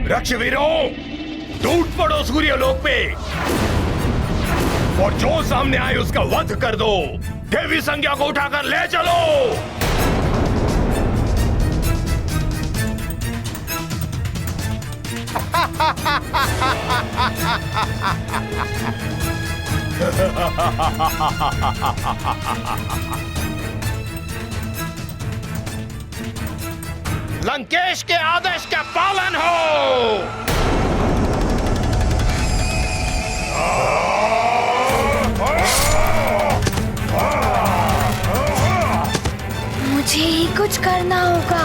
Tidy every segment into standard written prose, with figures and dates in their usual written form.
रक्षवीरों, टूट पड़ो सूर्यलोक पे और जो सामने आए उसका वध कर दो। देवी संज्ञा को उठाकर ले चलो। लंकेश के आदेश का पालन हो। मुझे ही कुछ करना होगा।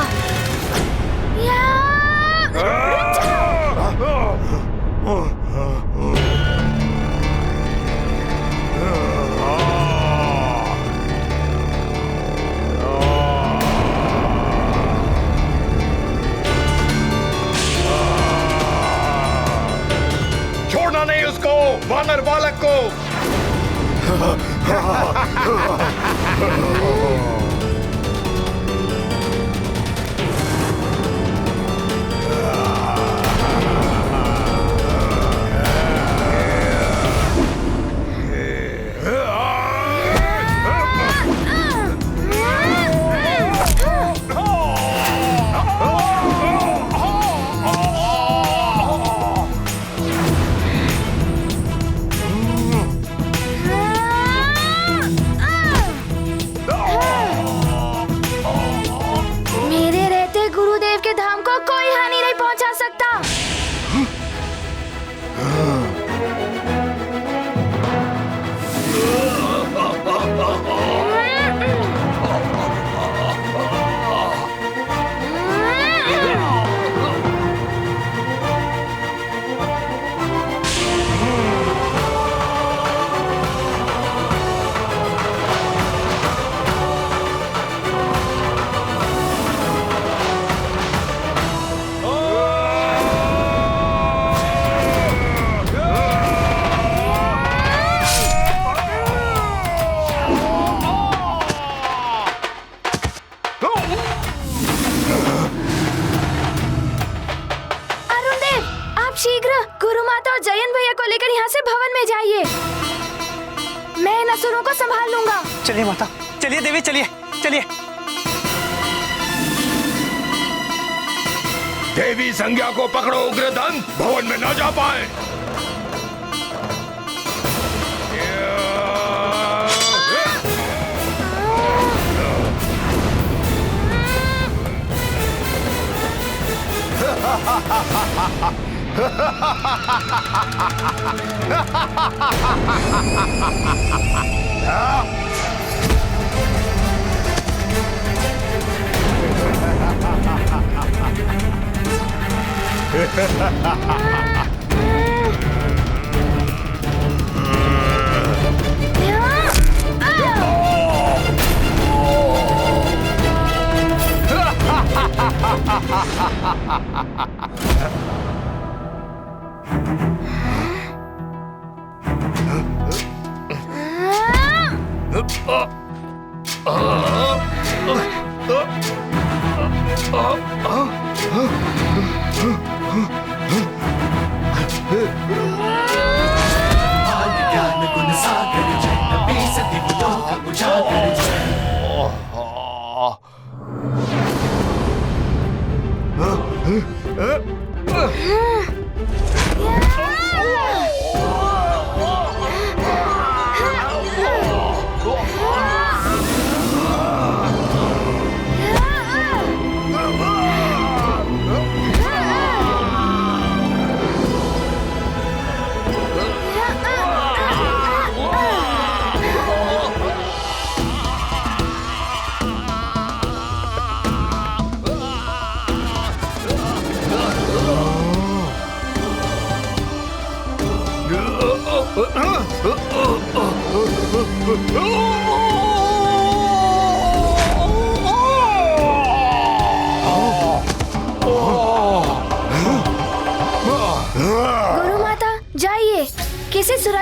छोड़ना नहीं उसको, वानर बालक को। चलिए माता, चलिए देवी, चलिए चलिए। देवी संज्ञा को पकड़ो उग्रदंत, भवन में न जा पाए।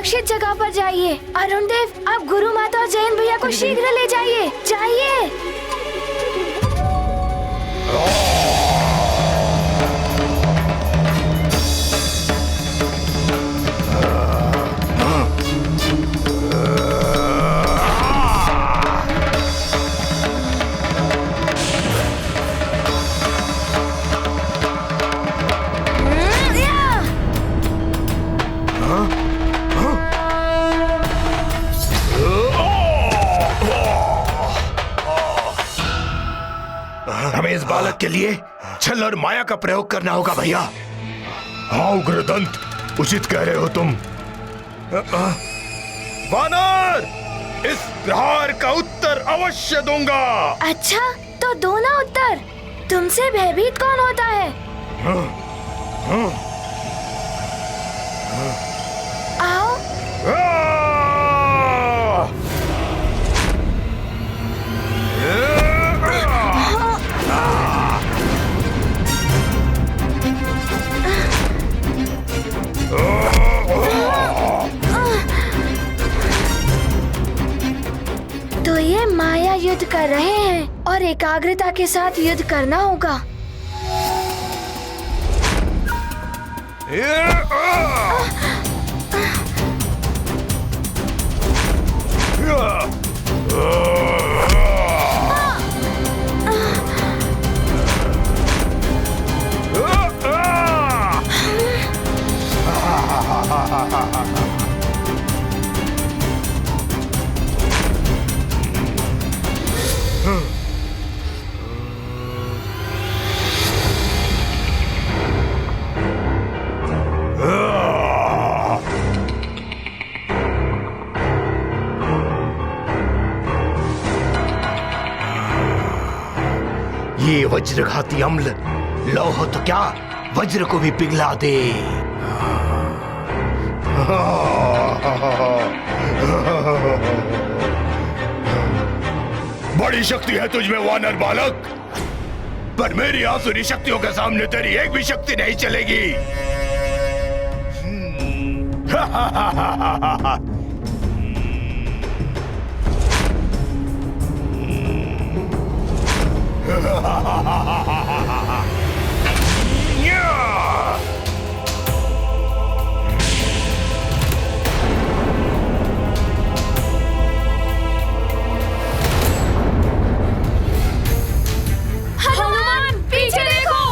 सुरक्षित जगह पर जाइए। अरुण देव, आप गुरु माता और जयंत भैया को शीघ्र ले जाइए। जाइए। हमें इस बालक के लिए छल और माया का प्रयोग करना होगा भैया। हाँ उग्रदंत, उचित कह रहे हो तुम। वानर, इस प्रहार का उत्तर अवश्य दूंगा। अच्छा, तो दो ना उत्तर। तुमसे भयभीत कौन होता है? आओ। तो ये माया युद्ध कर रहे हैं और एकाग्रता के साथ युद्ध करना होगा। ये वज्रघाती अम्ल लौह तो क्या, वज्र को भी पिघला दे। बड़ी शक्ति है तुझमें वानर बालक, पर मेरी आसुरी शक्तियों के सामने तेरी एक भी शक्ति नहीं चलेगी। हनुमान, पीछे देखो।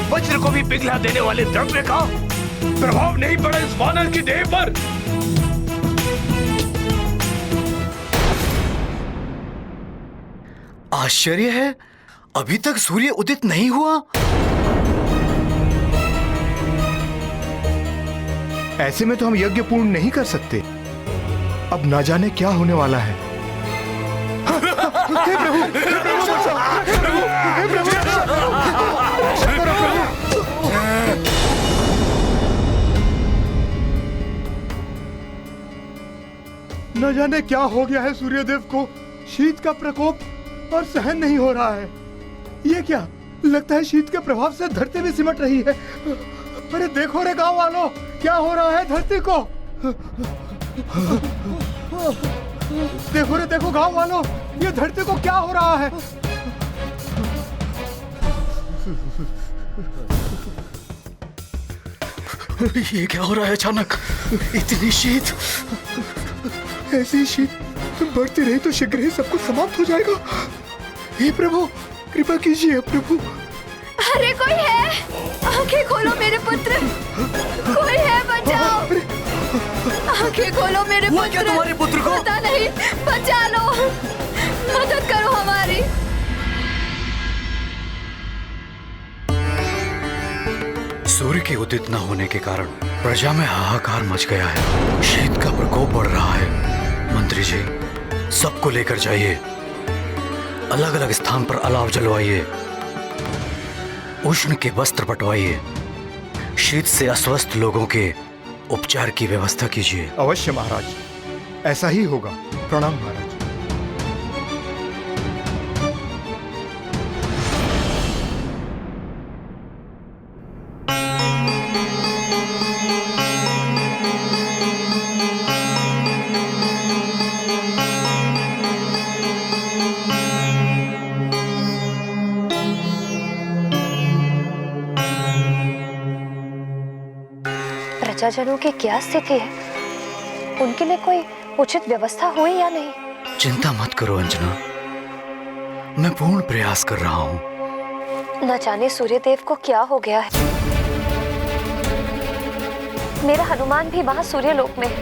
वज्र को भी पिघला देने वाले द्रव्य का प्रभाव नहीं पड़ा इस वानर की देह पर। आश्चर्य है, अभी तक सूर्य उदित नहीं हुआ। ऐसे में तो हम यज्ञ पूर्ण नहीं कर सकते। अब ना जाने क्या होने वाला है। हे प्रभु, हे प्रभु, हे प्रभु, हे प्रभु, न जाने क्या हो गया है सूर्यदेव को। शीत का प्रकोप और सहन नहीं हो रहा है। ये क्या, लगता है शीत के प्रभाव से धरती भी सिमट रही है। अरे देखो रे गांव वालों, क्या हो रहा है धरती को। देखो रे देखो गांव वालों, ये धरती को क्या हो रहा है। ये क्या हो रहा है अचानक, इतनी शीत। ऐसी शीत बढ़ती रही तो शीघ्र ही सब कुछ समाप्त हो जाएगा। हे प्रभु, कृपा कीजिए प्रभु। अरे कोई है, आंखें खोलो मेरे पुत्र, कोई है, बचाओ। आंखें खोलो मेरे हुआ पुत्र। क्या तुम्हारे पुत्र को? पता नहीं, बचा लो, मदद करो हमारी। सूर्य के उदित न होने के कारण प्रजा में हाहाकार मच गया है। शीत का प्रकोप बढ़ रहा है। मंत्री जी, सबको लेकर जाइए, अलग अलग स्थान पर अलाव जलवाइए, उष्ण के वस्त्र बंटवाइए, शीत से अस्वस्थ लोगों के उपचार की व्यवस्था कीजिए। अवश्य महाराज, ऐसा ही होगा। प्रणाम महाराज। प्रजाजनों की क्या स्थिति है? उनके लिए कोई उचित व्यवस्था हुई या नहीं? चिंता मत करो अंजना, मैं पूर्ण प्रयास कर रहा हूँ। न जाने सूर्यदेव को क्या हो गया है। मेरा हनुमान भी वहां सूर्यलोक में है।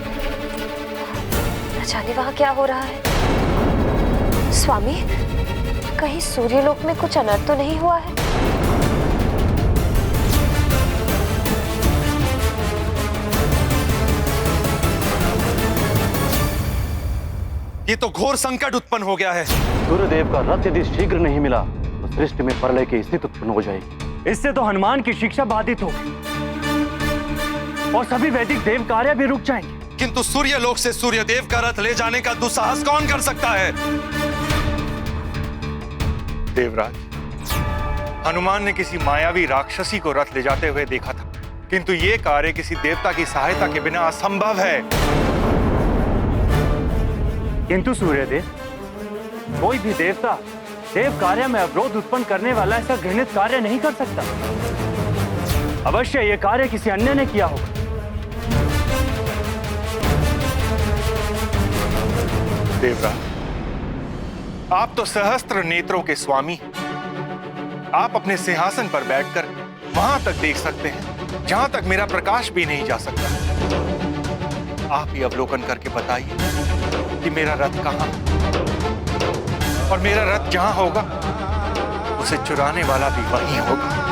न जाने वहां क्या हो रहा है। स्वामी, कहीं सूर्यलोक में कुछ अनर्थ तो नहीं हुआ है? ये तो घोर संकट उत्पन्न हो गया है। सूर्यदेव का रथ यदि शीघ्र नहीं मिला तो सृष्टि में प्रलय की स्थिति उत्पन्न हो जाएगी। इससे तो हनुमान की शिक्षा बाधित होगी और सभी वैदिक देव कार्य भी रुक जाएंगे। किंतु सूर्यलोक से सूर्यदेव का रथ ले जाने का दुस्साहस कौन कर सकता है? देवराज, हनुमान ने किसी मायावी राक्षसी को रथ ले जाते हुए देखा था, किंतु ये कार्य किसी देवता की सहायता के बिना असंभव है। किंतु सूर्यदेव, कोई भी देवता देव कार्य में अवरोध उत्पन्न करने वाला ऐसा घृणित कार्य नहीं कर सकता। अवश्य यह कार्य किसी अन्य ने किया होगा। देवराज, आप तो सहस्त्र नेत्रों के स्वामी। आप अपने सिंहासन पर बैठकर वहां तक देख सकते हैं जहां तक मेरा प्रकाश भी नहीं जा सकता। आप ही अवलोकन करके बताइए कि मेरा रथ कहां, और मेरा रथ जहां होगा उसे चुराने वाला भी वहीं होगा।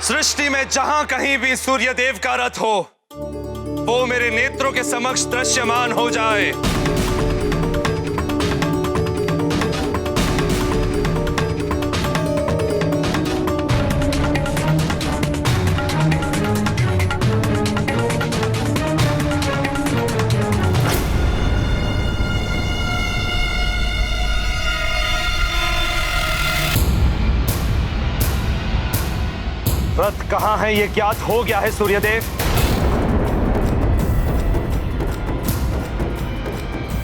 सृष्टि में जहां कहीं भी सूर्यदेव का रथ हो, वो मेरे नेत्रों के समक्ष दृश्यमान हो जाए। रथ कहां है ये ज्ञात हो गया है सूर्यदेव।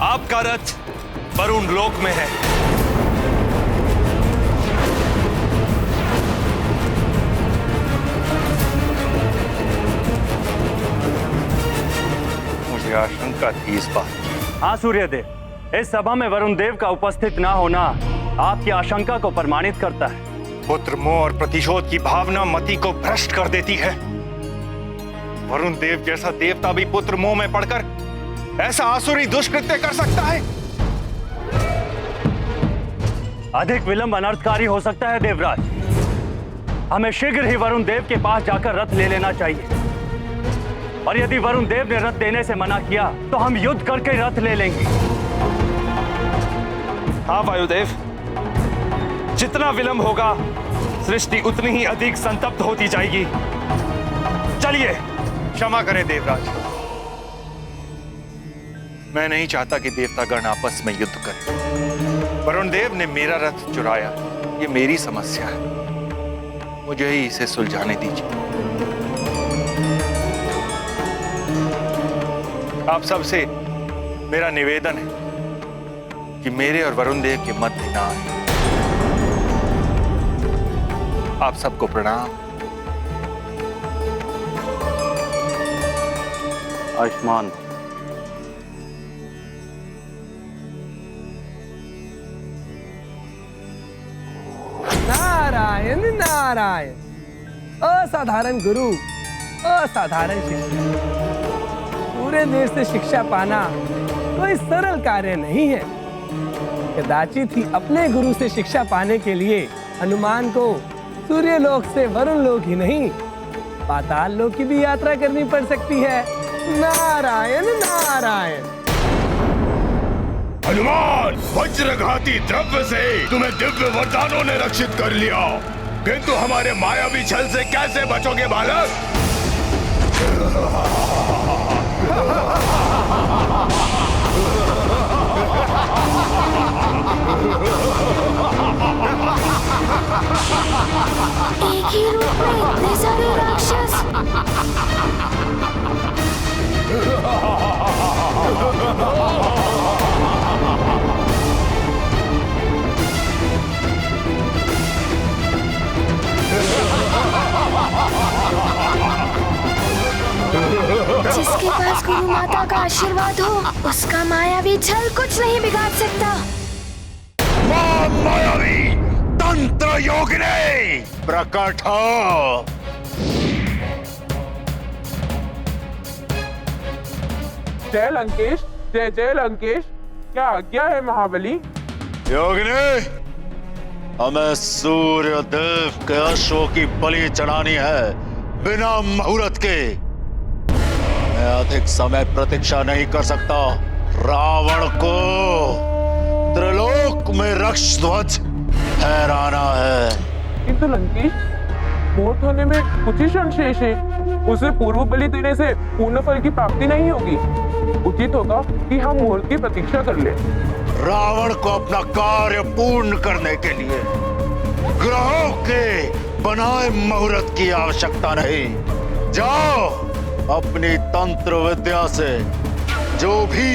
आपका रथ वरुण लोक में है। मुझे आशंका थी इस बात की। हाँ सूर्यदेव, इस सभा में वरुण देव का उपस्थित ना होना आपकी आशंका को प्रमाणित करता है। पुत्र मोह और प्रतिशोध की भावना मति को भ्रष्ट कर देती है। वरुण देव जैसा देवता भी पुत्र मोह में पड़कर ऐसा आसुरी दुष्कृत्य कर सकता है। अधिक विलंब अनर्थकारी हो सकता है देवराज। हमें शीघ्र ही वरुण देव के पास जाकर रथ ले लेना चाहिए। और यदि वरुण देव ने रथ देने से मना किया तो हम युद्ध करके रथ ले लेंगे। हाँ वायुदेव, जितना विलंब होगा सृष्टि उतनी ही अधिक संतप्त होती जाएगी। चलिए। क्षमा करें देवराज, मैं नहीं चाहता कि देवतागण आपस में युद्ध करें। वरुण देव ने मेरा रथ चुराया, ये मेरी समस्या है, मुझे ही इसे सुलझाने दीजिए। आप सबसे मेरा निवेदन है कि मेरे और वरुण देव के मध्य ना आए। आप सबको प्रणाम। आयुष्मान। नारायण नारायण। असाधारण गुरु, असाधारण शिष्य। पूरे देश से शिक्षा पाना कोई सरल कार्य नहीं है। कदाचित ही अपने गुरु से शिक्षा पाने के लिए हनुमान को सूर्य लोक से वरुण लोक ही नहीं, पाताल लोक की भी यात्रा करनी पड़ सकती है। नारायण नारायण। हनुमान, वज्रघाती द्रव्य से तुम्हें दिव्य वरदानों ने रक्षित कर लिया, किंतु हमारे मायावी छल से कैसे बचोगे बालक? एक ही रूप में इतने सारे राक्षस। जिसके पास गुरु माता का आशीर्वाद हो, उसका मायावी छल कुछ नहीं बिगाड़ सकता। मायावी तंत्र योगिनी प्रकट हो। जय लंकेश, जय जय लंकेश। क्या आज्ञा है महाबली? योगिनी, हमें सूर्य देव के अश्वों की बलि चढ़ानी है बिना मुहूर्त के। मैं अधिक समय प्रतीक्षा नहीं कर सकता। रावण को त्रिलोक में रक्ष ध्वज फहराना है। किंतु लंकेश, मोट होने में कुछ ही क्षण शेष है। उसे पूर्व बलि देने से पूर्ण फल की प्राप्ति नहीं होगी। उचित होगा कि हम मुहूर्त की प्रतीक्षा कर लें। रावण को अपना कार्य पूर्ण करने के लिए ग्रहों के बनाए मुहूर्त की आवश्यकता नहीं। जाओ, अपनी तंत्र विद्या से जो भी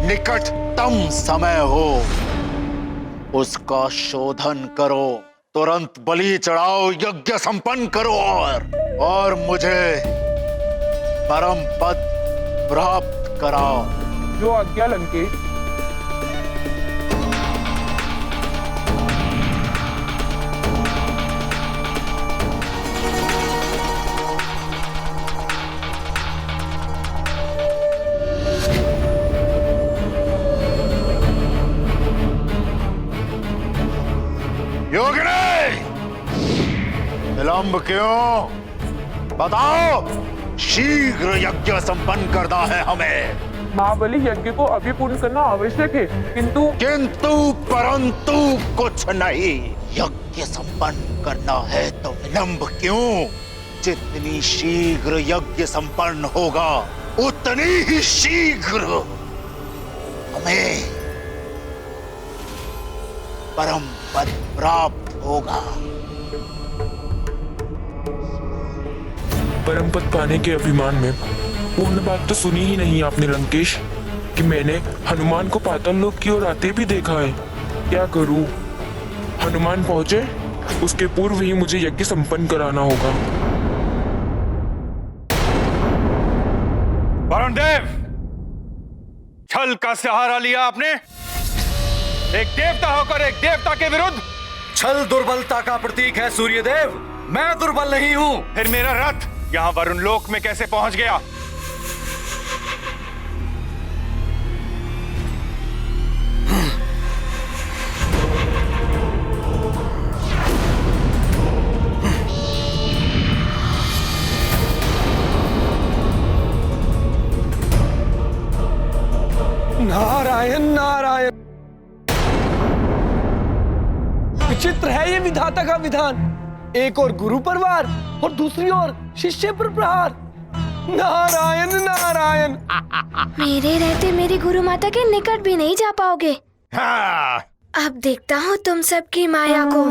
निकटतम समय हो उसका शोधन करो, तुरंत बलि चढ़ाओ, यज्ञ संपन्न करो और मुझे परम पद प्राप्त कराओ। जो आज्ञा लंकेश। योगिनी, विलंब क्यों? बताओ, शीघ्र यज्ञ संपन्न करना है हमें। महाबली, यज्ञ को अभी पूर्ण करना आवश्यक है, किंतु परंतु कुछ नहीं। यज्ञ संपन्न करना है तो विलंब क्यों? जितनी शीघ्र यज्ञ संपन्न होगा उतनी ही शीघ्र हमें परम पद प्राप्त होगा। परम पद पाने के अभिमान में पूर्ण बात तो सुनी ही नहीं आपने लंकेश, कि मैंने हनुमान को पाताल लोक की ओर आते भी देखा है। क्या करूं? हनुमान पहुंचे उसके पूर्व ही मुझे यज्ञ संपन्न कराना होगा। वरुण देव, छल का सहारा लिया आपने। एक देवता होकर एक देवता के विरुद्ध। छल दुर्बलता का प्रतीक है सूर्यदेव, मैं दुर्बल नहीं हूं। फिर मेरा रथ यहां वरुण लोक में कैसे पहुंच गया? विचित्र है ये विधाता का विधान। एक और गुरु पर वार और दूसरी ओर शिष्य पर प्रहार। नारायण नारायण। मेरे रहते मेरी गुरु माता के निकट भी नहीं जा पाओगे। हाँ। अब देखता हूँ तुम सबकी माया को।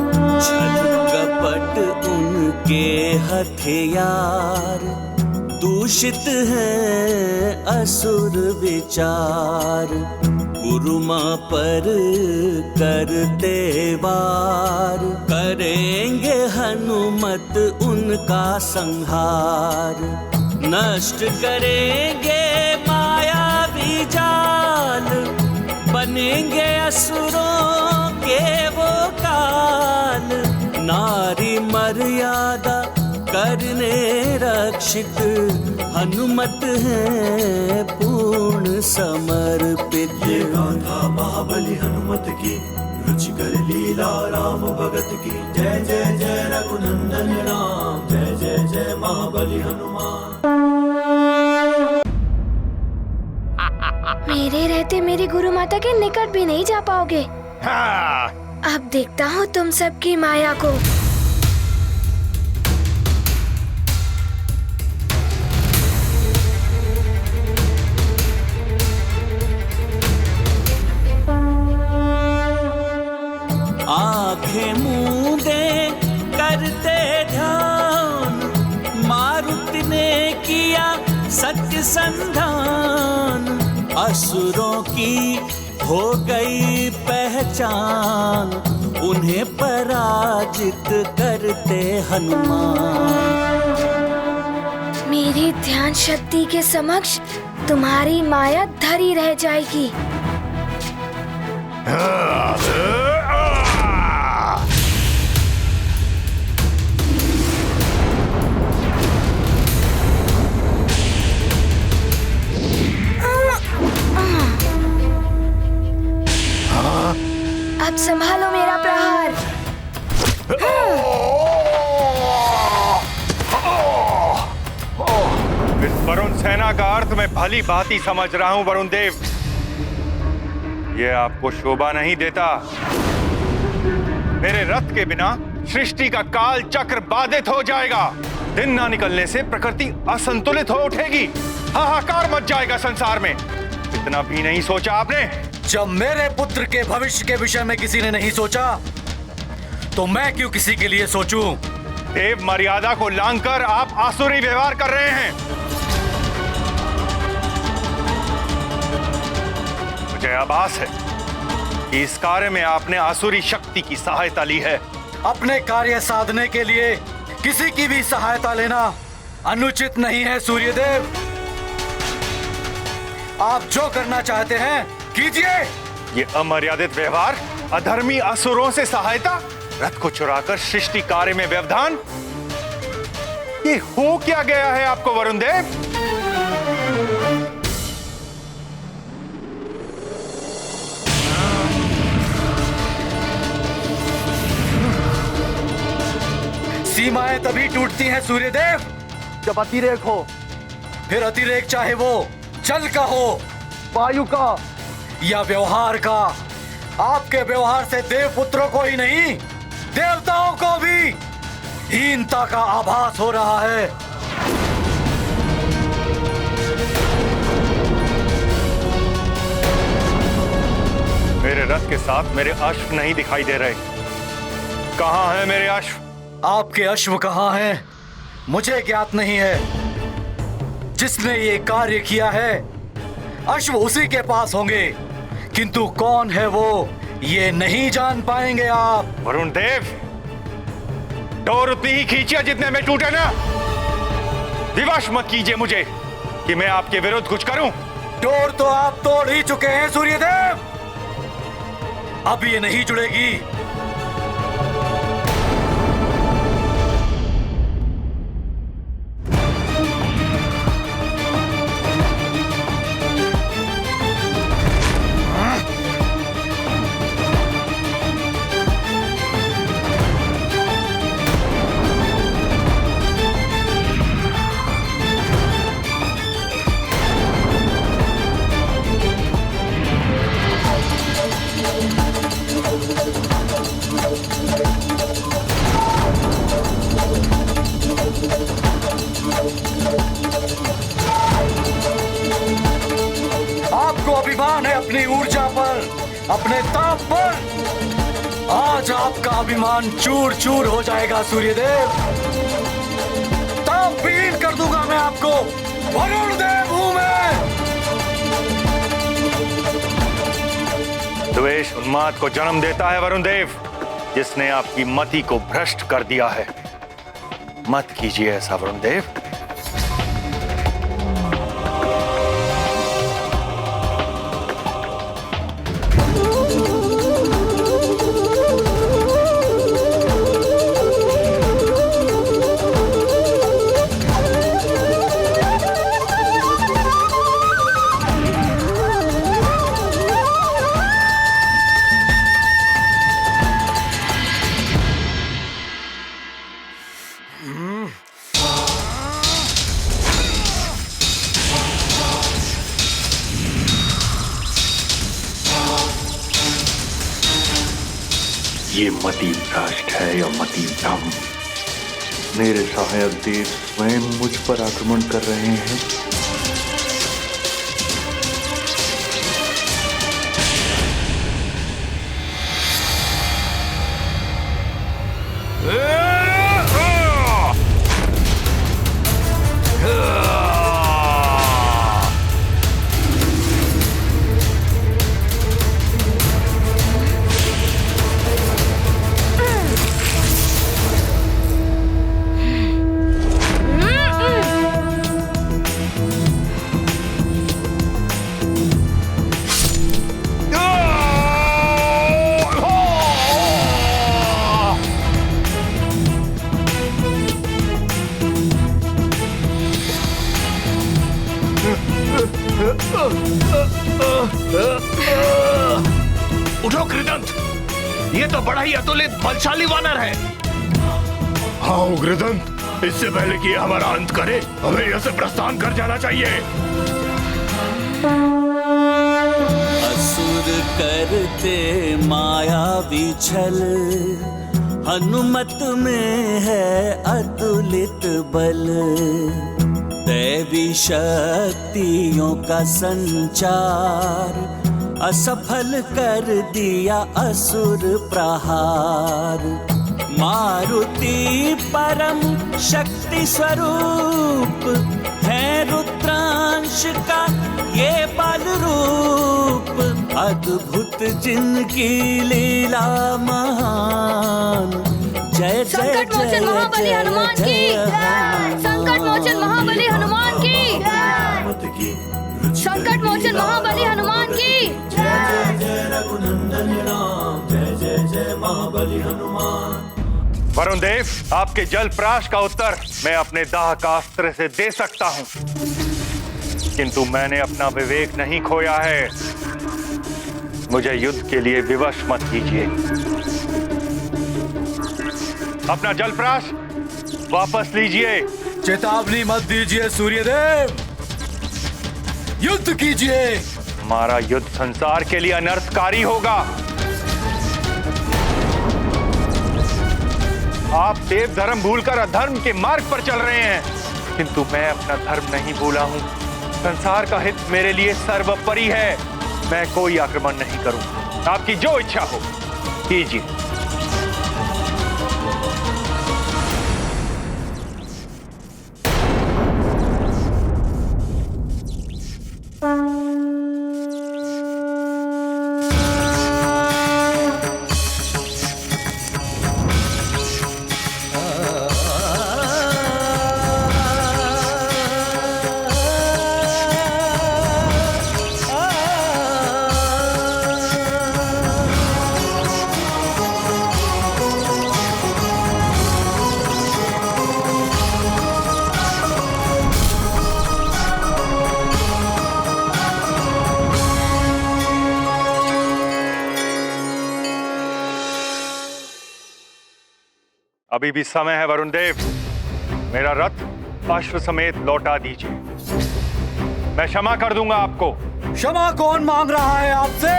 कपट उनके हथियार, दूषित है असुर विचार। गुरु माँ पर करते वार, करेंगे हनुमत उनका संहार। नष्ट करेंगे मायावी जाल, बनेंगे असुरों के वो काल। नारी मर्यादा करने रक्षित, हनुमत है पूर्ण समर्पित। ये गाथा महाबली हनुमत की, रुचिकर लीला राम भगत की। जय जय जय रघुनंदन राम, जय जय जय महाबली हनुमान। मेरे रहते मेरी गुरु माता के निकट भी नहीं जा पाओगे। हाँ। अब देखता हूँ तुम सबकी माया को। आंखें मूंदे करते ध्यान, मारुति ने किया सत्य संधान। असुरों की हो गई पहचान, उन्हें पराजित करते हनुमान। मेरी ध्यान शक्ति के समक्ष तुम्हारी माया धरी रह जाएगी। अब संभालो मेरा प्रहार। इस वरुण सेना का अर्थ मैं भली भांति समझ रहा हूं वरुण देव। ये आपको शोभा नहीं देता। मेरे रथ के बिना सृष्टि का काल चक्र बाधित हो जाएगा। दिन ना निकलने से प्रकृति असंतुलित हो उठेगी। हाहाकार मच जाएगा संसार में। इतना भी नहीं सोचा आपने? जब मेरे पुत्र के भविष्य के विषय में किसी ने नहीं सोचा, तो मैं क्यों किसी के लिए सोचूं? देव मर्यादा को लांघकर आप आसुरी व्यवहार कर रहे हैं। मुझे आभास है कि इस कार्य में आपने आसुरी शक्ति की सहायता ली है। अपने कार्य साधने के लिए किसी की भी सहायता लेना अनुचित नहीं है सूर्यदेव। आप जो करना चाहते हैं कीजिए। ये अमर्यादित व्यवहार, अधर्मी असुरों से सहायता, रथ को चुराकर सृष्टि कार्य में व्यवधान, ये हो क्या गया है आपको वरुण देव? सीमाएं तभी टूटती हैं सूर्यदेव जब अतिरेक हो। फिर अतिरेक चाहे वो जल का हो, वायु का या व्यवहार का। आपके व्यवहार से देव पुत्रों को ही नहीं, देवताओं को भी हीनता का आभास हो रहा है। मेरे रथ के साथ मेरे अश्व नहीं दिखाई दे रहे। कहां हैं मेरे अश्व? आपके अश्व कहां हैं मुझे ज्ञात नहीं है। जिसने ये कार्य किया है अश्व उसी के पास होंगे, किंतु कौन है वो ये नहीं जान पाएंगे आप। वरुण देव, डोर उतनी ही खींचिए जितने में टूटे ना। विवश मत कीजिए मुझे कि मैं आपके विरुद्ध कुछ करूं। डोर तो आप तोड़ ही चुके हैं सूर्यदेव, अब ये नहीं जुड़ेगी। अपनी ऊर्जा पर, अपने ताप पर। आज आपका अभिमान चूर चूर हो जाएगा सूर्यदेव। तापहीन कर दूंगा मैं आपको। वरुण देव हूं मैं। द्वेष उन्माद को जन्म देता है वरुण देव, जिसने आपकी मति को भ्रष्ट कर दिया है। मत कीजिए ऐसा वरुण देव। ये मति भ्रष्ट है या मति भ्रम? मेरे सहायक देव स्वयं मुझ पर आक्रमण कर रहे हैं। उठो कृदंत, ये तो बड़ा ही अतुलित बलशाली वानर है। हाँ उग्रदंत, इससे पहले कि हमारा अंत करे हमें यहाँ से प्रस्थान कर जाना चाहिए। असुर करते मायावी छल, हनुमत में है अतुलित बल। दैवी शक्तियों का संचार असफल कर दिया असुर प्रहार। मारुति परम शक्ति स्वरूप है, रुद्रांश का ये बल रूप। अद्भुत जिनकी लीला महान। जय जय जय महाबली हनुमान की। संकट मोचन महाबली हनुमान की। संकट मोचन महाबली हनुमान की। जय जय रघुनंदन राम, जय जय जय महाबली हनुमान। वरुण देव, आपके जल प्राश का उत्तर मैं अपने दाह का अस्त्र से दे सकता हूं, किंतु मैंने अपना विवेक नहीं खोया है। मुझे युद्ध के लिए विवश मत कीजिए। अपना जल प्राश वापस लीजिए। चेतावनी मत दीजिए सूर्यदेव, युद्ध कीजिए। हमारा युद्ध संसार के लिए अनर्थकारी होगा। आप देव धर्म भूलकर अधर्म के मार्ग पर चल रहे हैं, किंतु मैं अपना धर्म नहीं भूला हूं। संसार का हित मेरे लिए सर्वोपरि है। मैं कोई आक्रमण नहीं करूंगा। आपकी जो इच्छा हो कीजिए। अभी भी समय है वरुण देव, मेरा रथ अश्व समेत लौटा दीजिए। मैं क्षमा कर दूंगा आपको। क्षमा कौन मांग रहा है आपसे?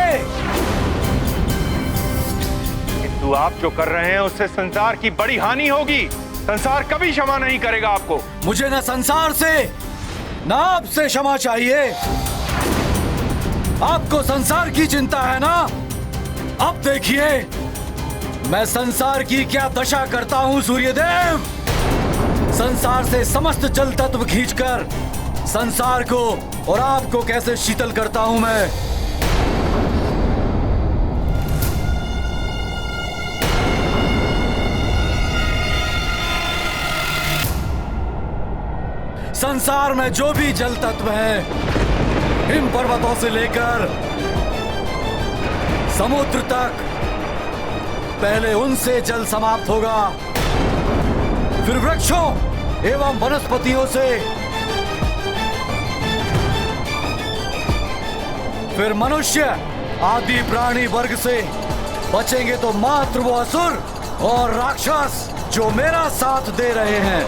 किंतु आप जो कर रहे हैं उससे संसार की बड़ी हानि होगी। संसार कभी क्षमा नहीं करेगा आपको। मुझे न संसार से न आपसे क्षमा चाहिए। आपको संसार की चिंता है ना? अब देखिए मैं संसार की क्या दशा करता हूं सूर्यदेव। संसार से समस्त जल तत्व खींचकर संसार को और आपको कैसे शीतल करता हूं मैं। संसार में जो भी जल तत्व है, हिम पर्वतों से लेकर समुद्र तक, पहले उनसे जल समाप्त होगा, फिर वृक्षों एवं वनस्पतियों से, फिर मनुष्य आदि प्राणी वर्ग से, बचेंगे तो मात्र वो असुर और राक्षस जो मेरा साथ दे रहे हैं।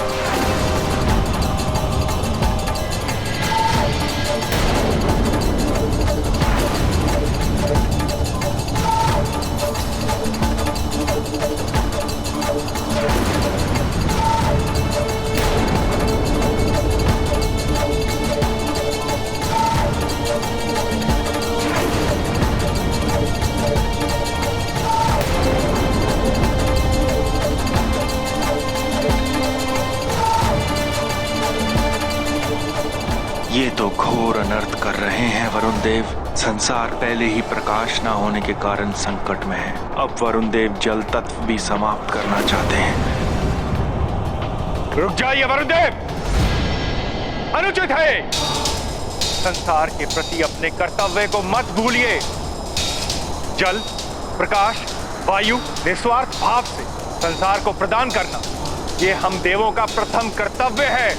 ये तो घोर अनर्थ कर रहे हैं वरुण देव। संसार पहले ही प्रकाश न होने के कारण संकट में है। अब वरुण देव जल तत्व भी समाप्त करना चाहते हैं। रुक जाइए वरुण देव, अनुचित है। संसार के प्रति अपने कर्तव्य को मत भूलिए। जल, प्रकाश, वायु निस्वार्थ भाव से संसार को प्रदान करना, ये हम देवों का प्रथम कर्तव्य है।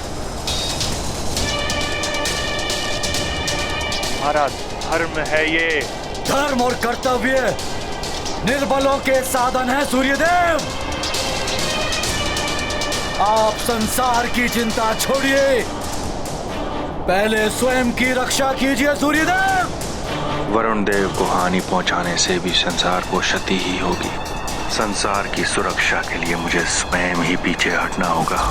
हमारा धर्म है ये। धर्म और कर्तव्य निर्बलों के साधन है सूर्यदेव। आप संसार की चिंता छोड़िए, पहले स्वयं की रक्षा कीजिए सूर्यदेव। वरुण देव को हानि पहुंचाने से भी संसार को क्षति ही होगी। संसार की सुरक्षा के लिए मुझे स्वयं ही पीछे हटना होगा।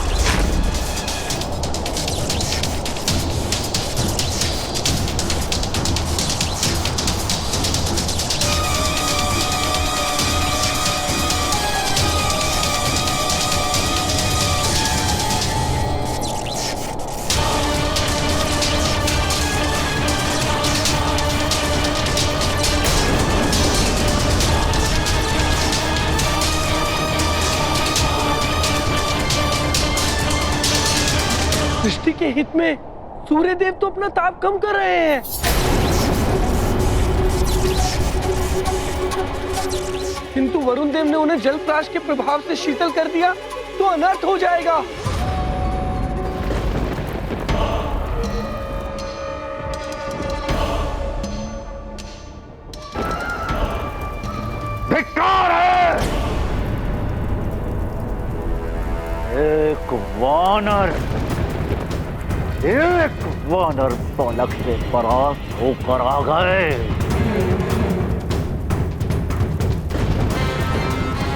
सृष्टि के हित में सूर्यदेव तो अपना ताप कम कर रहे हैं। किंतु वरुण देव ने उन्हें जलप्राश के प्रभाव से शीतल कर दिया तो अनर्थ हो जाएगा। धिक्कार है। एक वानर बालक से परास्त होकर आ गए।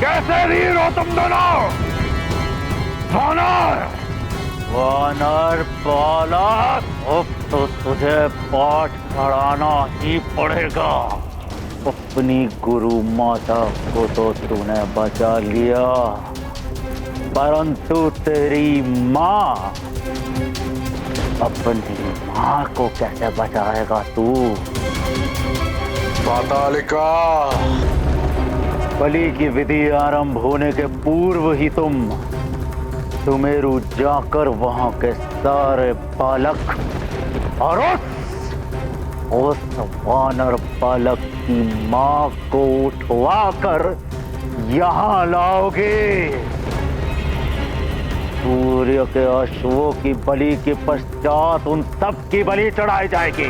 कैसे वीर हो तुम दोनों? वानर बालक, अब तो तुझे पाठ पढ़ाना ही पड़ेगा। अपनी गुरु माता को तो तूने बचा लिया, परंतु तेरी माँ, अपनी माँ को कैसे बचाएगा तू? पातालिका, बलि की विधि आरंभ होने के पूर्व ही तुम सुमेरु जाकर वहां के सारे बालक और उस वानर बालक की माँ को उठवा कर यहाँ लाओगे। सूर्य के अश्वों की बलि के पश्चात उन सब की बलि चढ़ाई जाएगी।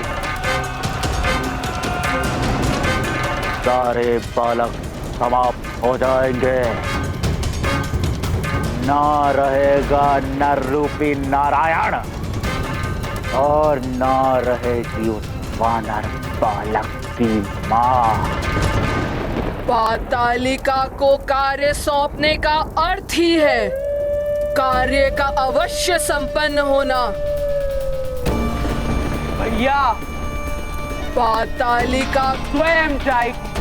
सारे बालक समाप्त हो जाएंगे। ना रहेगा नर रूपी नारायण और ना रहेगी उस वानर बालक की माँ। पातालिका को कार्य सौंपने का अर्थ ही है कार्य का अवश्य संपन्न होना। भैया, पातालिका स्वयं जाएगी।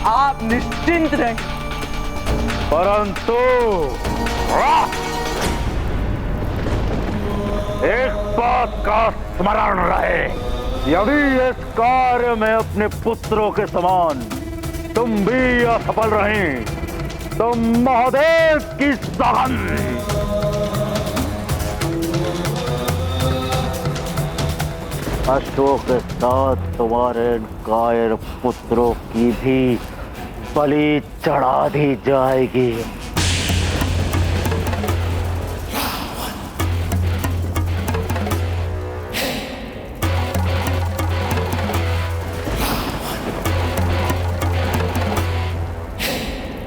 आप निश्चिंत रहें। परंतु एक बात का स्मरण रहे, यदि इस कार्य में अपने पुत्रों के समान तुम भी असफल रहीं, तो महादेव की सहन। अश्वों के साथ तुम्हारे कायर पुत्रों की भी बलि चढ़ा दी जाएगी।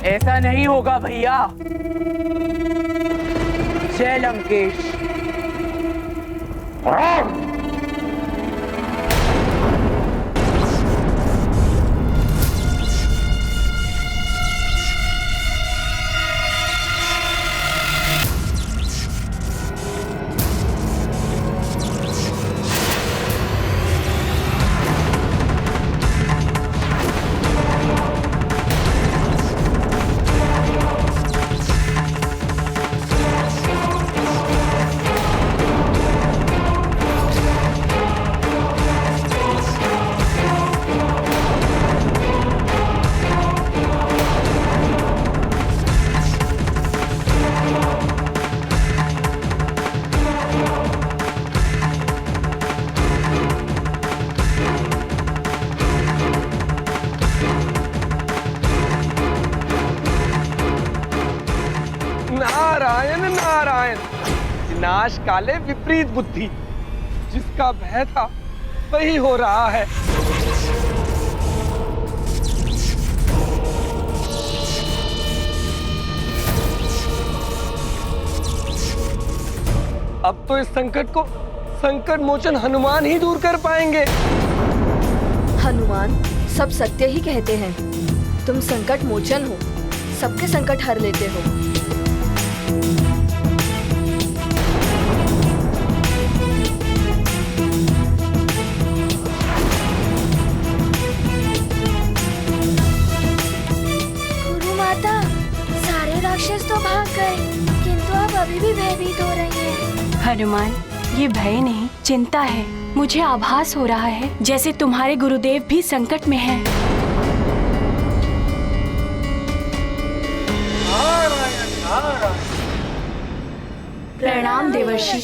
ऐसा नहीं होगा भैया। जय लंकेश। नारायण नारायण। विनाश काले विपरीत बुद्धि। जिसका भय था वही हो रहा है। अब तो इस संकट को संकट मोचन हनुमान ही दूर कर पाएंगे। हनुमान सब सत्य ही कहते हैं। तुम संकट मोचन हो, सबके संकट हर लेते हो। गुरु माता, सारे राक्षस तो भाग गए, किंतु आप अभी भी भयभीत हो रही हैं। हनुमान, ये भय नहीं चिंता है। मुझे आभास हो रहा है जैसे तुम्हारे गुरुदेव भी संकट में हैं। प्रणाम देवर्षि।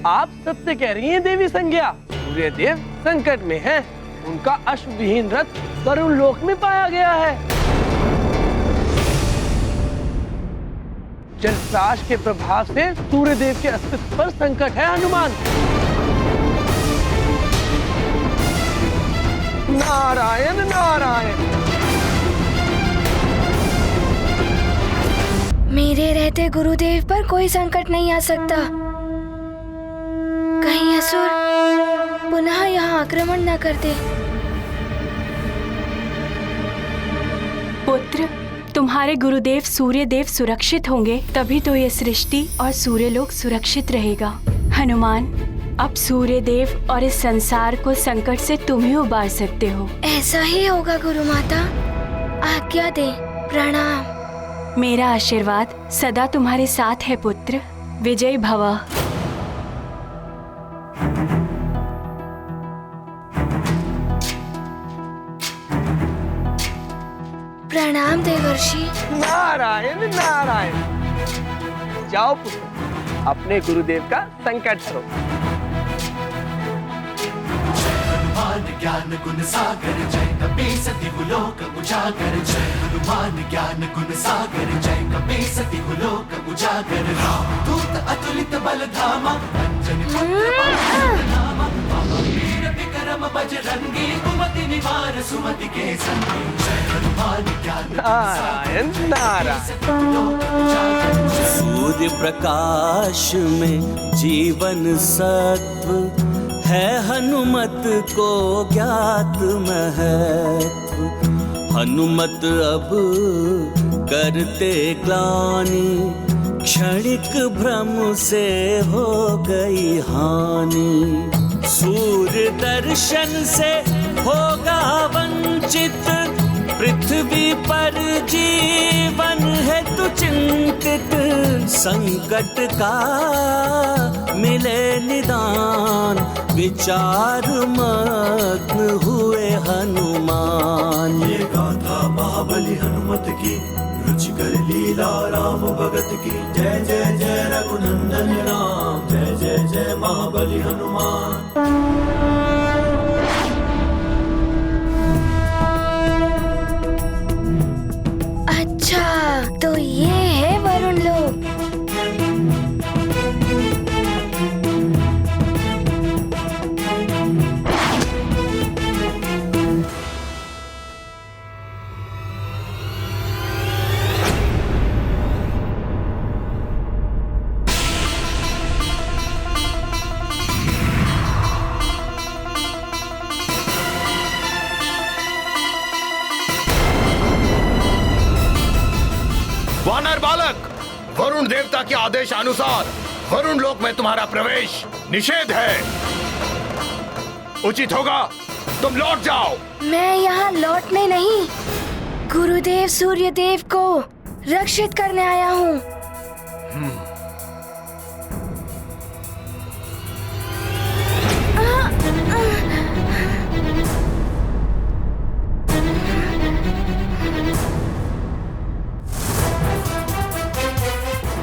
आप सत्य कह रही हैं देवी संज्ञा। सूर्यदेव संकट में हैं। उनका अश्वविहीन रथ वरुण लोक में पाया गया है। जलप्राश के प्रभाव से सूर्यदेव के अस्तित्व पर संकट है हनुमान। नारायण नारायण। मेरे रहते गुरुदेव पर कोई संकट नहीं आ सकता। कहीं असुर पुनः यहाँ आक्रमण न कर दे। पुत्र, तुम्हारे गुरुदेव सूर्यदेव सुरक्षित होंगे तभी तो ये सृष्टि और सूर्यलोक सुरक्षित रहेगा। हनुमान, अब सूर्यदेव और इस संसार को संकट से तुम ही उबार सकते हो। ऐसा ही होगा गुरु माता। आज्ञा दे। प्रणाम। मेरा आशीर्वाद सदा तुम्हारे साथ है पुत्र। विजय भव। प्रणाम देवर्षि। नारायण नारायण। जाओ पुत्र, अपने गुरुदेव का संकट हरो। हनुमान ज्ञान गुण सागर जय कपीसति लोक उजागर। जय हनुमान ज्ञान गुण सागर जय कपीसति लोक उजागर। दूत अतुलित बल धामा अंजनी पुत्र नामा। वीर विक्रम बजरंगी कुमति निवार सुमति के संगी। जय हनुमान ज्ञान नारायण नारायण। सूर्य प्रकाश में जीवन सत्व है, हनुमत को ज्ञात महत्व। हनुमत अब करते ग्लानि क्षणिक भ्रम से हो गई हानि। सूर्य दर्शन से होगा वंचित, पृथ्वी पर जीवन हेतु चिंतित। संकट का मिले निदान, विचार मग्न हुए हनुमान। ये गाथा महाबली हनुमत की, रुचिकर लीला राम भगत की। जय जय जय रघुनंदन राम, जय जय जय महाबली हनुमान। अच्छा, तो ये है वरुण लोक। वानर बालक, वरुण देवता के आदेश अनुसार वरुण लोक में तुम्हारा प्रवेश निषेध है। उचित होगा तुम लौट जाओ। मैं यहाँ लौटने नहीं, गुरुदेव सूर्यदेव को रक्षित करने आया हूँ।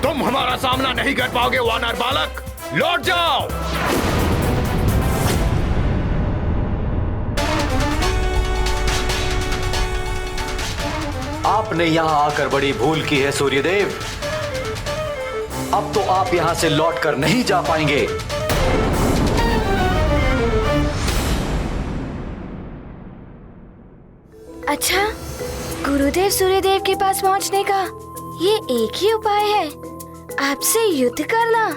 तुम हमारा सामना नहीं कर पाओगे वानर बालक, लौट जाओ। आपने यहाँ आकर बड़ी भूल की है सूर्यदेव। अब तो आप यहाँ से लौटकर नहीं जा पाएंगे। अच्छा, गुरुदेव सूर्यदेव के पास पहुँचने का ये एक ही उपाय है, आपसे युद्ध करना।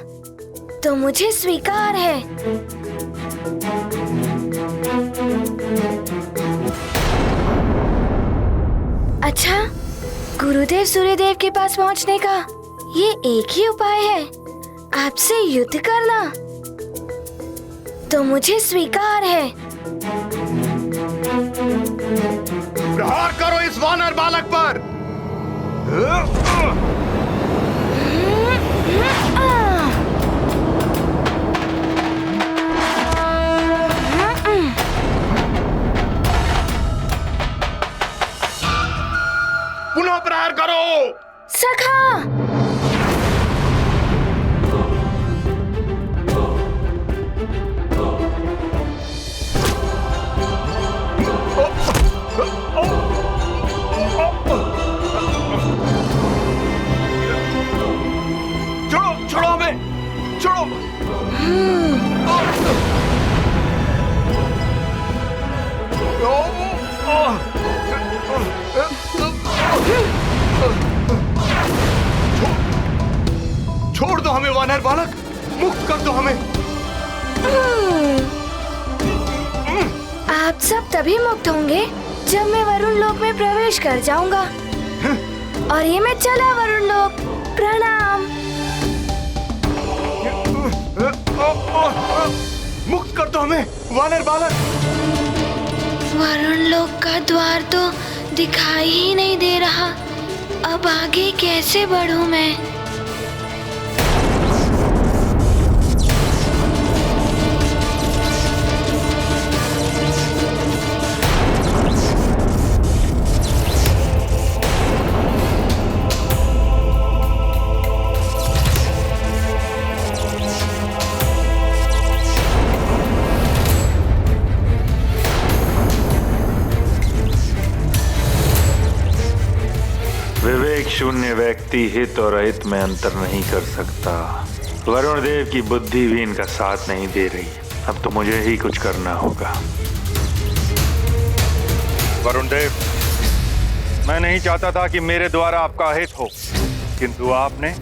तो मुझे स्वीकार है। अच्छा, गुरुदेव सूर्यदेव के पास पहुंचने का ये एक ही उपाय है, आपसे युद्ध करना। तो मुझे स्वीकार है। प्रहार करो इस वानर बालक पर। पुनः प्रहार करो। सखा, छोड़ो हमें, छोड़ो। छोड़ दो हमें वानर बालक, मुक्त कर दो हमें। आप सब तभी मुक्त होंगे जब मैं वरुण लोक में प्रवेश कर जाऊंगा। और ये मैं चला वरुण लोक। प्रणाम। मुक्त कर दो हमें वानर बालक। वरुण लोक का द्वार तो दिखाई ही नहीं दे रहा। अब आगे कैसे बढ़ूं मैं? विवेक शून्य व्यक्ति हित और अहित में अंतर नहीं कर सकता। वरुण देव की बुद्धि भी इनका साथ नहीं दे रही। अब तो मुझे ही कुछ करना होगा। वरुण देव, मैं नहीं चाहता था कि मेरे द्वारा आपका हित हो, किंतु आपने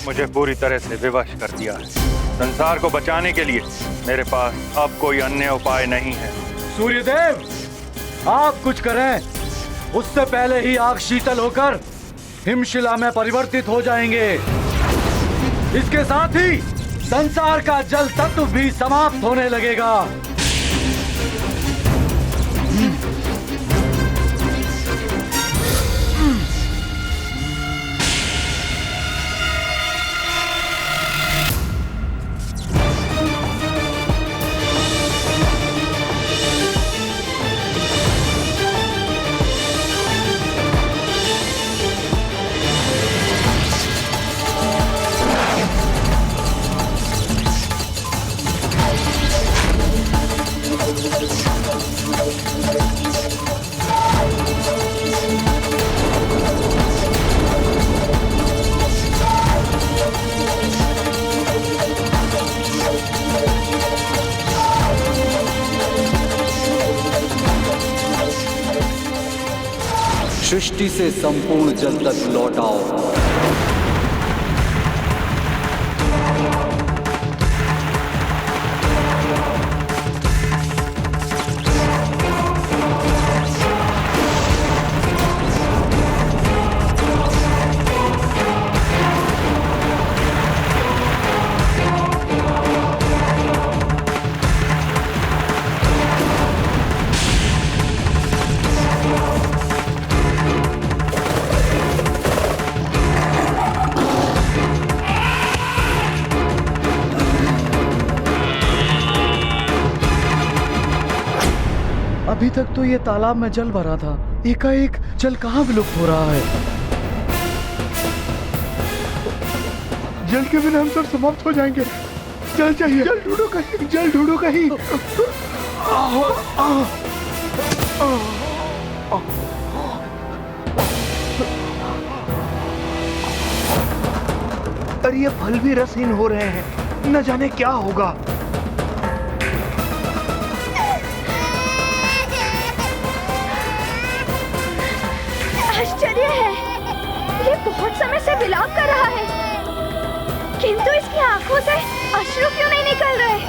मुझे पूरी तरह से विवश कर दिया है। संसार को बचाने के लिए मेरे पास अब कोई अन्य उपाय नहीं है। सूर्यदेव, आप कुछ करें, उससे पहले ही आग शीतल होकर हिमशिला में परिवर्तित हो जाएंगे। इसके साथ ही संसार का जल तत्व भी समाप्त होने लगेगा। सृष्टि से संपूर्ण जल तक लौटाओ। अभी तक तो ये तालाब में जल भरा था, एकाएक जल कहाँ विलुप्त हो रहा है? जल के बिना हम सब समाप्त हो जाएंगे। जल चाहिए, जल ढूंढो कहीं, जल ढूंढो कहीं। अरे ये फल भी रसहीन हो रहे हैं, न जाने क्या होगा। आश्चर्य है, ये बहुत समय से विलाप कर रहा है, किंतु इसकी आंखों से अश्रु क्यों नहीं निकल रहे?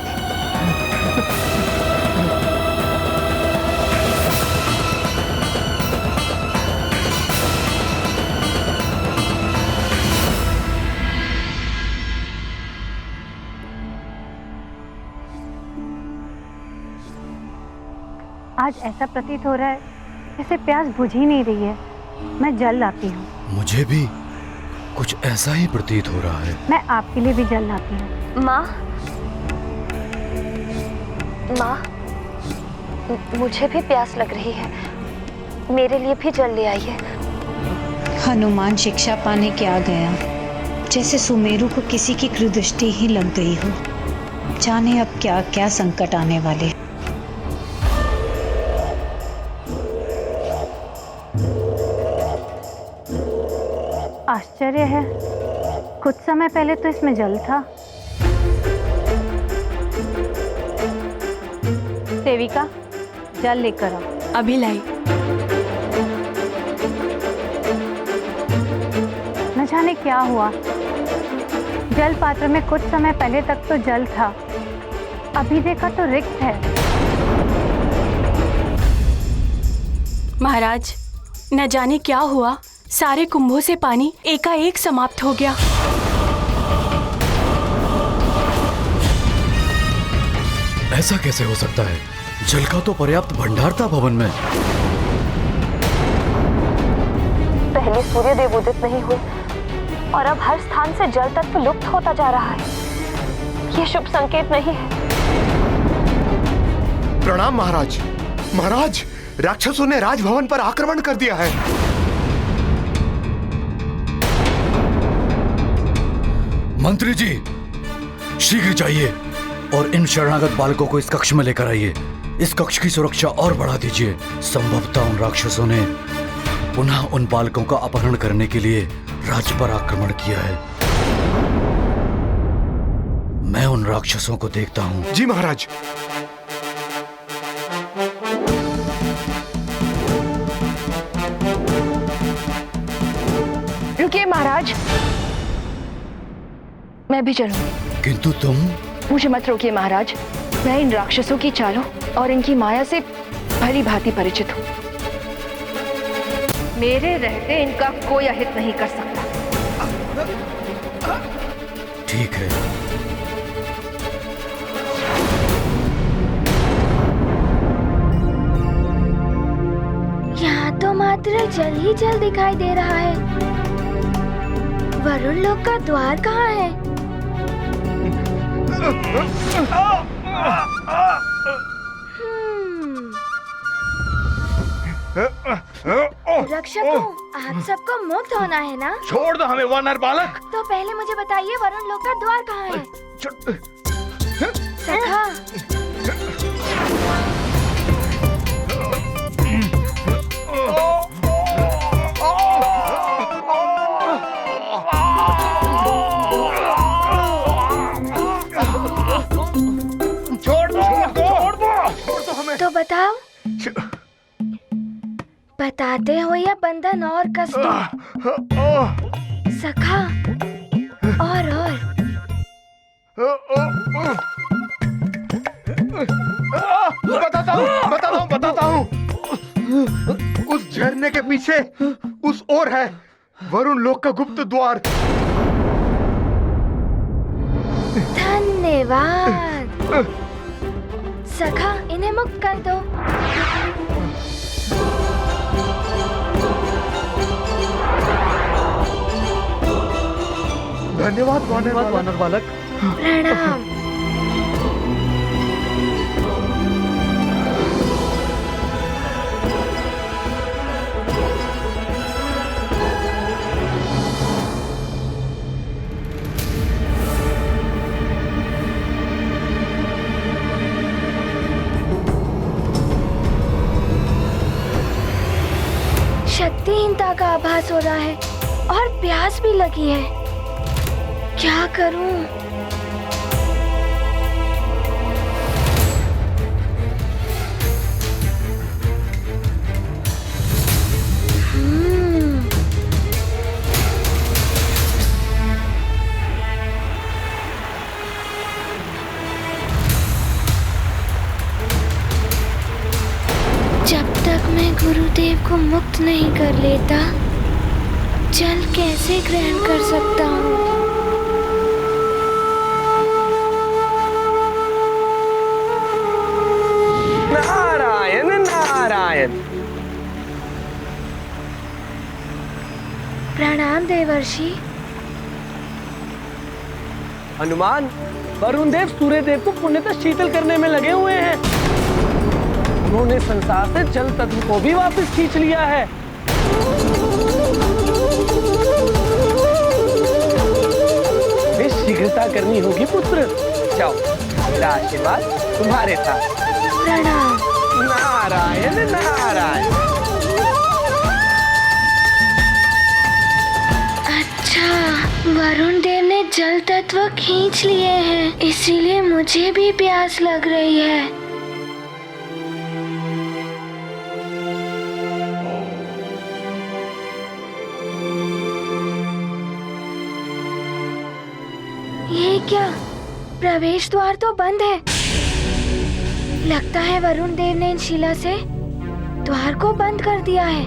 आज ऐसा प्रतीत हो रहा है जैसे प्यास बुझ ही नहीं रही है। मैं जल लाती हूँ। मुझे भी कुछ ऐसा ही प्रतीत हो रहा है। मैं आपके लिए भी जल लाती हूँ। माँ, माँ, मुझे भी प्यास लग रही है, मेरे लिए भी जल ले आइए। हनुमान शिक्षा पाने क्या गया, जैसे सुमेरु को किसी की कृदृष्टि ही लग गई हो। जाने अब क्या क्या संकट आने वाले। आश्चर्य है, कुछ समय पहले तो इसमें जल था। सेविका, जल लेकर आओ। अभी लाई। न जाने क्या हुआ, जल पात्र में कुछ समय पहले तक तो जल था, अभी देखा तो रिक्त है। महाराज, न जाने क्या हुआ, सारे कुंभों से पानी एकाएक समाप्त हो गया। ऐसा कैसे हो सकता है? जल का तो पर्याप्त भंडार था भवन में। पहले सूर्यदेव उदित नहीं हुए और अब हर स्थान से जल तत्व लुप्त होता जा रहा है। ये शुभ संकेत नहीं है। प्रणाम महाराज। महाराज, राक्षसों ने राजभवन पर आक्रमण कर दिया है। मंत्री जी, शीघ्र जाइए और इन शरणागत बालकों को इस कक्ष में लेकर आइए। इस कक्ष की सुरक्षा और बढ़ा दीजिए। संभवतः उन राक्षसों ने पुनः उन बालकों का अपहरण करने के लिए राज्य पर आक्रमण किया है। मैं उन राक्षसों को देखता हूँ। जी महाराज। रुकिए महाराज, मैं भी चलूंगी। किंतु तुम? मुझे मत रोकिए महाराज, मैं इन राक्षसों की चालों और इनकी माया से भली भांति परिचित हूँ। मेरे रहते इनका कोई अहित नहीं कर सकता। ठीक है। यहाँ तो मात्र जल ही जल दिखाई दे रहा है। वरुण लोक का द्वार कहाँ है? रक्षकों, आप सबको मुक्त होना है ना? छोड़ दो हमें वानर बालक। तो पहले मुझे बताइए वरुण लोक का द्वार कहाँ है? सखा, तो बताओ, बताते हो या बंधन और कष्ट? सखा, और बताता हूँ। उस झरने के पीछे उस ओर है वरुण लोक का गुप्त द्वार। धन्यवाद। सखा, इन्हें मुक्त कर दो। धन्यवाद वानर बालक। प्रणाम। शक्तिहीनता का आभास हो रहा है और प्यास भी लगी है। क्या करूं? जब तक मैं गुरुदेव को मुक्त नहीं कर लेता, जल कैसे ग्रहण कर सकता हूँ? नारायण नारायण। प्रणाम देवर्षि। हनुमान, वरुण देव सूर्य देव को पुण्यतः शीतल करने में लगे हुए हैं। उन्होंने संसार से जल तत्व को भी वापस खींच लिया है। हमें शीघ्रता करनी होगी पुत्र। जाओ, मेरा आशीर्वाद तुम्हारे साथ। प्रणाम। नारायण नारायण। अच्छा, वरुण देव ने जल तत्व खींच लिए हैं, इसीलिए मुझे भी प्यास लग रही है। ये क्या? प्रवेश द्वार तो बंद है। लगता है वरुण देव ने इन शिला से द्वार को बंद कर दिया है।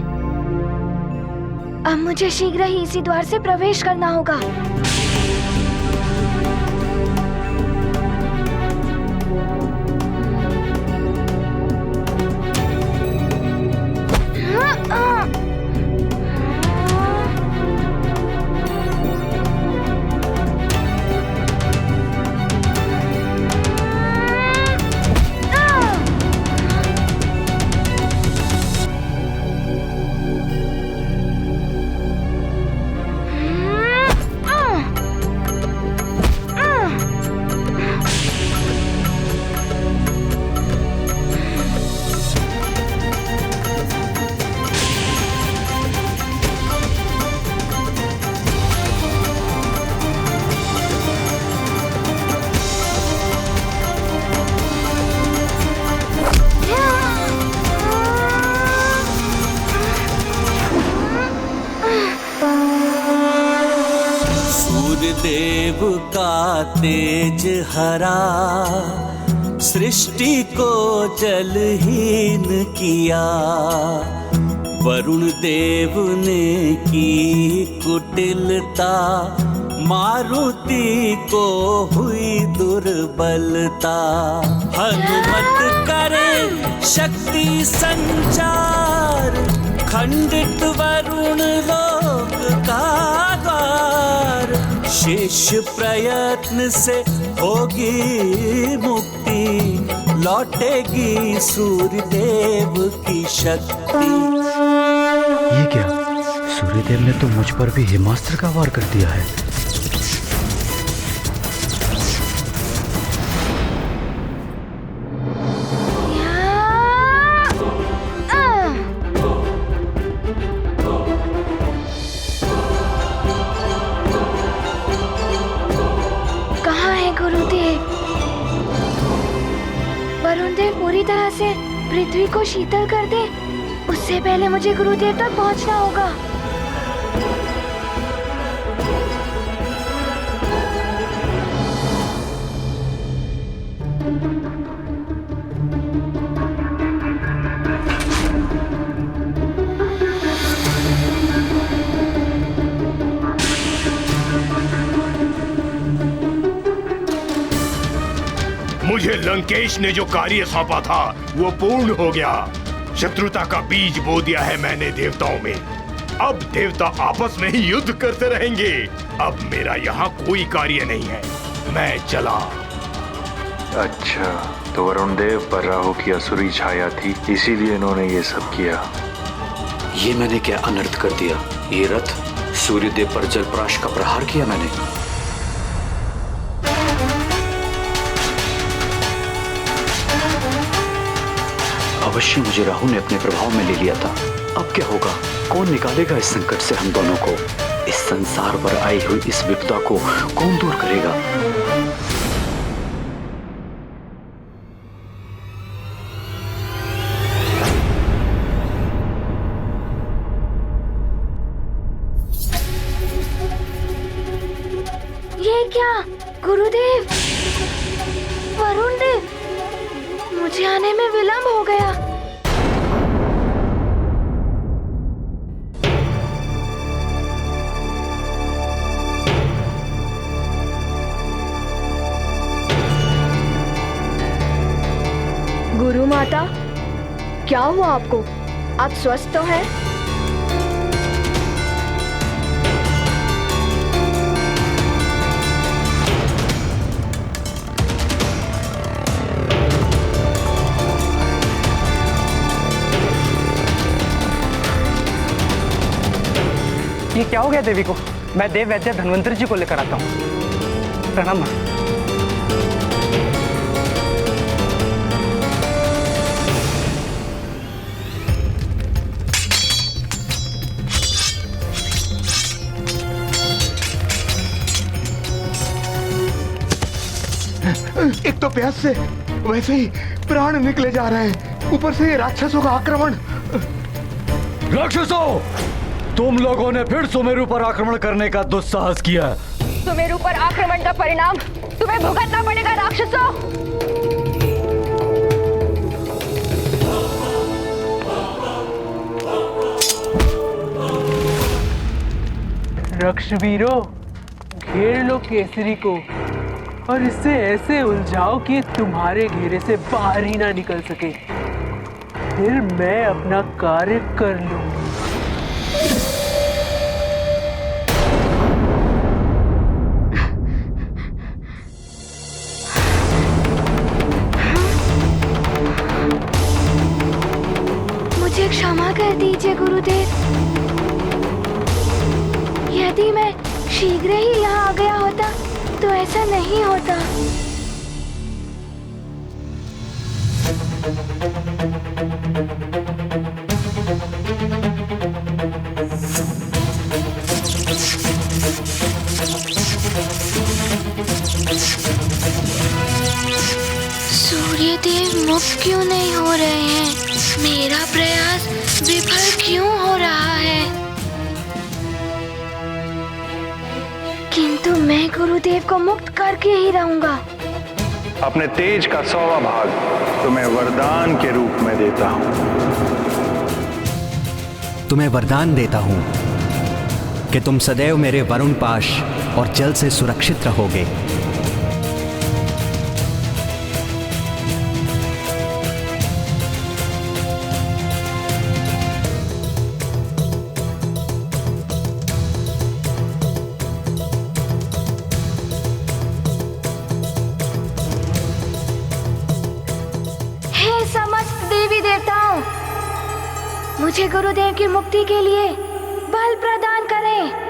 अब मुझे शीघ्र ही इसी द्वार से प्रवेश करना होगा। देव का तेज हरा, सृष्टि को जलहीन किया। वरुण देव ने की कुटिलता, मारुति को हुई दुर्बलता। हनुमत करे शक्ति संचार, खंडित वरुण लोक का द्वार। शेष प्रयत्न से होगी मुक्ति, लौटेगी सूर्यदेव की शक्ति। ये क्या? सूर्यदेव ने तो मुझ पर भी हिमास्त्र का वार कर दिया है। कहाँ है गुरुदेव? वरुण देव पूरी तरह से पृथ्वी को शीतल कर दे, उससे पहले मुझे गुरुदेव तक पहुंचना होगा। मुझे लंकेश ने जो कार्य सौंपा था वो पूर्ण हो गया। शत्रुता का बीज बो दिया है मैंने देवताओं में। अब देवता आपस में ही युद्ध करते रहेंगे। अब मेरा यहाँ कोई कार्य नहीं है, मैं चला। अच्छा, तो वरुण देव पर राहु की असुरी छाया थी, इसीलिए इन्होंने ये सब किया। ये मैंने क्या अनर्थ कर दिया? ये रथ सूर्यदेव पर जलप्राश का प्रहार किया मैंने। अवश्य मुझे राहु ने अपने प्रभाव में ले लिया था। अब क्या होगा? कौन निकालेगा इस संकट से हम दोनों को? इस संसार पर आई हुई इस विपदा को कौन दूर करेगा? ये क्या? गुरुदेव, वरुण देव, मुझे आने में विलंब हो गया। गुरु माता, क्या हुआ आपको? आप स्वस्थ तो हैं? ये क्या हो गया देवी को? मैं देव वैद्य धन्वंतरी जी को लेकर आता हूँ। प्रणाम माँ। एक तो प्यास से वैसे ही प्राण निकले जा रहे हैं, ऊपर से ये राक्षसों का आक्रमण। राक्षसों, तुम लोगों ने फिर सुमेरु पर आक्रमण करने का दुस्साहस किया। सुमेरु पर आक्रमण का परिणाम तुम्हें भुगतना पड़ेगा राक्षसों। रक्षवीरों, घेर लो केसरी को और इसे ऐसे उलझाओ कि तुम्हारे घेरे से बाहर ही ना निकल सके। फिर मैं अपना कार्य कर लूंगी। मुझे क्षमा कर दीजिए गुरुदेव। यदि मैं शीघ्र ही यहाँ आ गया होता तो ऐसा नहीं होता। सूर्यदेव मुक्त क्यों नहीं हो रहे हैं? मेरा प्रयास विफल क्यों हो रहा है? किंतु मैं गुरुदेव को मुक्त करके ही रहूंगा। अपने तेज का 100वां भाग तुम्हें वरदान के रूप में देता हूं। तुम्हें वरदान देता हूं कि तुम सदैव मेरे वरुण पाश और जल से सुरक्षित रहोगे। मुझे गुरुदेव की मुक्ति के लिए बल प्रदान करें।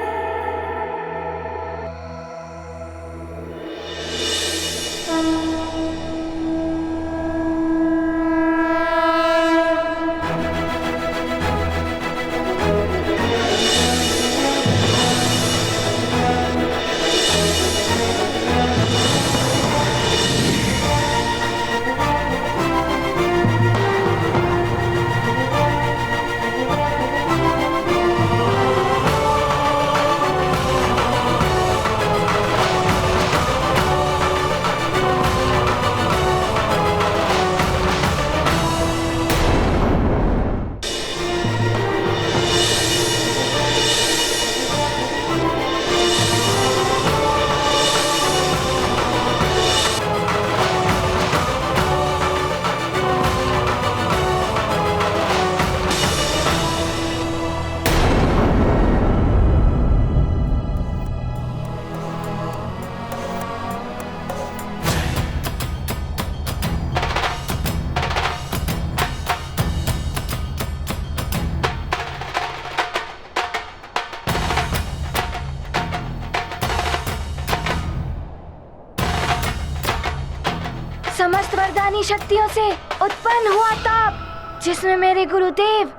समस्त वरदानी शक्तियों से उत्पन्न हुआ ताप, जिसमें मेरे गुरुदेव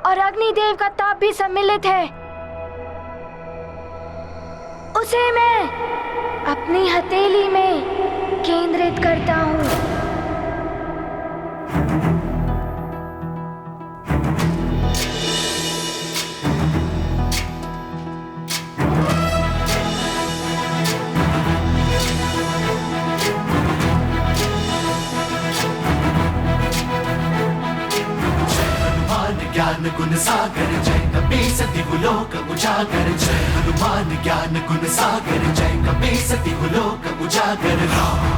और अग्निदेव का ताप भी सम्मिलित है, उसे मैं अपनी हथेली में केंद्रित करता हूँ। ज्ञान गुण सागर जय कपीसति लोक उजागर, जय हनुमान ज्ञान गुण सागर जय कपीसति लोक उजागर।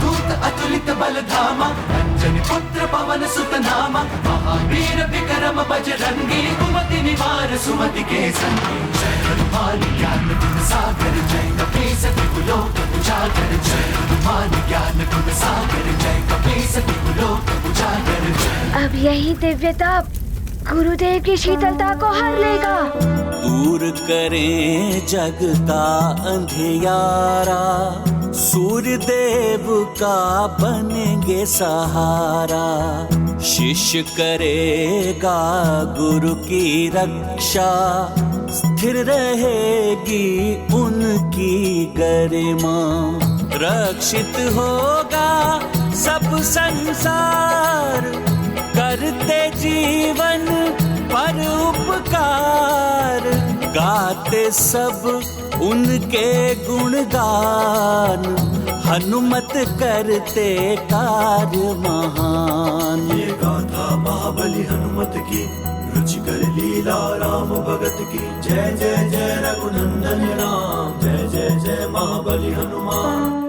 दूत अतुलित बल धामा, अंजनी पुत्र पवन सुत नामा, महावीर विक्रम बजरंगी, कुमति निवार सुमति के संगी। जय हनुमान ज्ञान गुण सागर जय कपीसति लोक उजागर, जय हनुमान ज्ञान गुण सागर जय कपीसति लोक उजागर। अब यही दिव्य ताप गुरुदेव की शीतलता को हर लेगा। दूर करें जग का अंधियारा, सूर्य देव का बनेंगे सहारा। शिष्य करेगा गुरु की रक्षा, स्थिर रहेगी उनकी गरिमा। रक्षित होगा सब संसार, करते जीवन पर उपकार। गाते सब उनके गुणगान, हनुमत करते कार्य महान। ये गाथा महाबली हनुमत की, रुचिकर लीला राम भगत की। जय जय जय रघुनंदन राम, जय जय जय महाबली हनुमान।